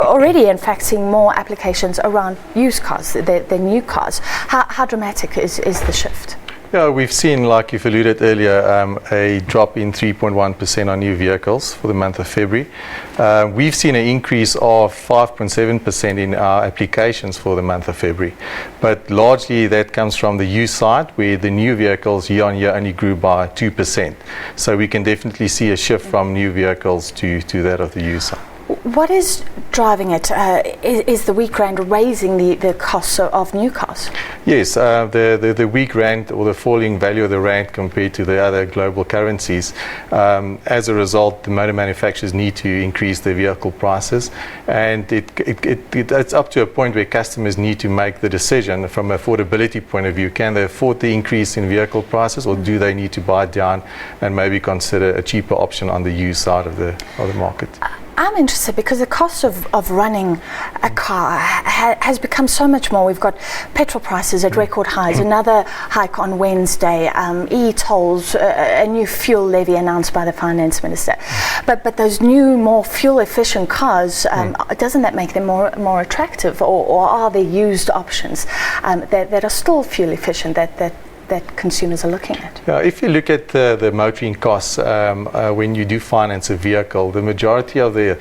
Already, in fact, seeing more applications around used cars than new cars. How dramatic is the shift? Yeah, we've seen, like you've alluded earlier, a drop in 3.1% on new vehicles for the month of February. We've seen an increase of 5.7% in our applications for the month of February. But largely that comes from the used side, where the new vehicles year on year only grew by 2%. So we can definitely see a shift from new vehicles to that of the used side. What is driving it? Is the weak rand raising the costs of new cars? Yes, the weak rand, or the falling value of the rand compared to the other global currencies, as a result, the motor manufacturers need to increase their vehicle prices, and it's up to a point where customers need to make the decision from an affordability point of view. Can they afford the increase in vehicle prices, or do they need to buy down and maybe consider a cheaper option on the used side of the market? I'm interested because the cost of running a car has become so much more. We've got petrol prices at record highs, another hike on Wednesday, e-tolls, a new fuel levy announced by the finance minister. But those new, more fuel-efficient cars, doesn't that make them more attractive, or are there used options that are still fuel-efficient that consumers are looking at? Yeah, if you look at the motoring costs, when you do finance a vehicle, the majority of the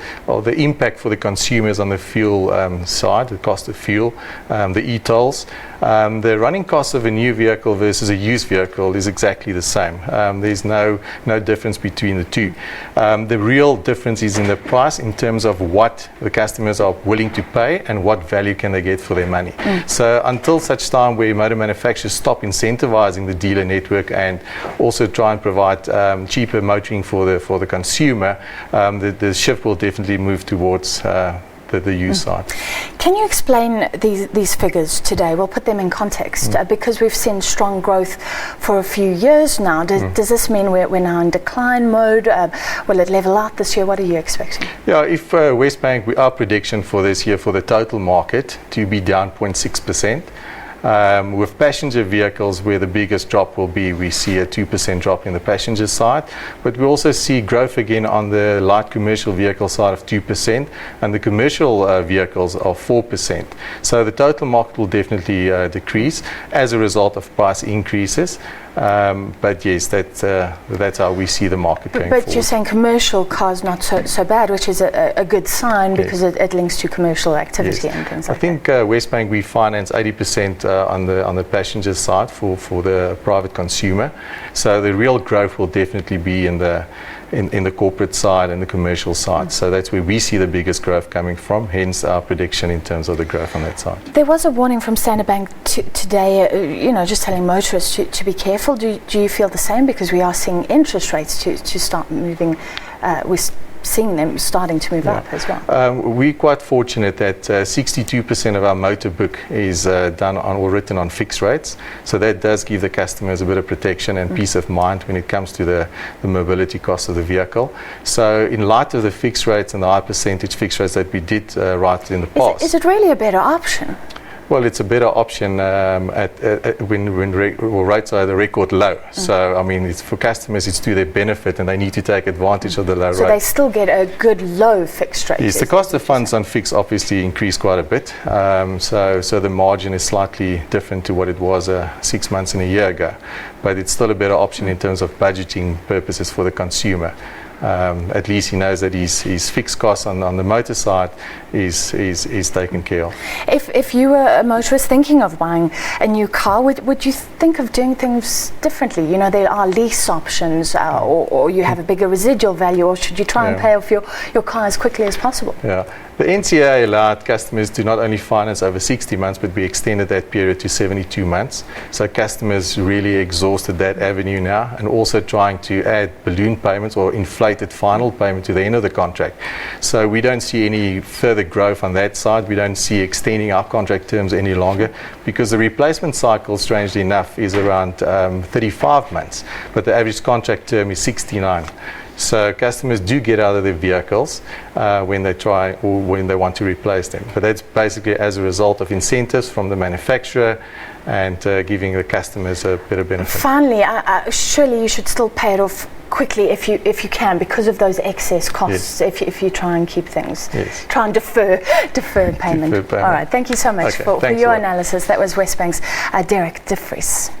impact for the consumers on the fuel side, the cost of fuel, the e-tolls, the running cost of a new vehicle versus a used vehicle is exactly the same. There's no difference between the two. The real difference is in the price, in terms of what the customers are willing to pay and what value can they get for their money. So until such time where motor manufacturers stop incentivizing the dealer network and also try and provide cheaper motoring for the consumer, the shift will definitely move towards the used side. Can you explain these figures today? We'll put them in context because we've seen strong growth for a few years now. Does this mean we're now in decline mode? Will it level out this year? What are you expecting? Yeah, if Westbank, our prediction for this year for the total market to be down 0.6%. With passenger vehicles, where the biggest drop will be, we see a 2% drop in the passenger side, but we also see growth again on the light commercial vehicle side of 2%, and the commercial vehicles of 4%. So the total market will definitely decrease as a result of price increases. But yes, that's how we see the market going forward. But you're saying commercial cars not so bad, which is a good sign, because it links to commercial activity and things like that. I think Westbank, we finance 80% on the passenger side for the private consumer. So the real growth will definitely be in the corporate side and the commercial side. So that's where we see the biggest growth coming from, hence our prediction in terms of the growth on that side. There was a warning from Standard Bank today, just telling motorists to be careful. Do you feel the same? Because we are seeing interest rates to start moving. We're seeing them starting to move up as well. We're quite fortunate that 62% of our motor book is done on or written on fixed rates. So that does give the customers a bit of protection and peace of mind when it comes to the mobility cost of the vehicle. So in light of the fixed rates and the high percentage fixed rates that we did write in the past. Is it really a better option? Well, it's a better option when rates are at the record low. So, I mean, it's for customers, it's to their benefit, and they need to take advantage of the low rate. So they still get a good low fixed rate? Yes, the cost of funds on fixed obviously increased quite a bit. So the margin is slightly different to what it was 6 months and a year ago. But it's still a better option in terms of budgeting purposes for the consumer. At least he knows that his fixed costs on the motor side is taken care of. If you were a motorist thinking of buying a new car, would you think of doing things differently? There are lease options, or you have a bigger residual value, or should you try and pay off your car as quickly as possible? Yeah. The NCA allowed customers to not only finance over 60 months, but we extended that period to 72 months. So customers really exhausted that avenue now, and also trying to add balloon payments or inflated final payment to the end of the contract. So we don't see any further growth on that side. We don't see extending our contract terms any longer, because the replacement cycle, strangely enough, is around 35 months, but the average contract term is 69. So customers do get out of their vehicles when they try or when they want to replace them. But that's basically as a result of incentives from the manufacturer and giving the customers a better benefit. Finally, surely you should still pay it off quickly if you can, because of those excess costs. Yes. If you try and keep things, Yes. try and defer payment. Defer payment. All right, thank you so much Okay, for thanks your a lot. analysis. That was Westbank's Derek de Vries.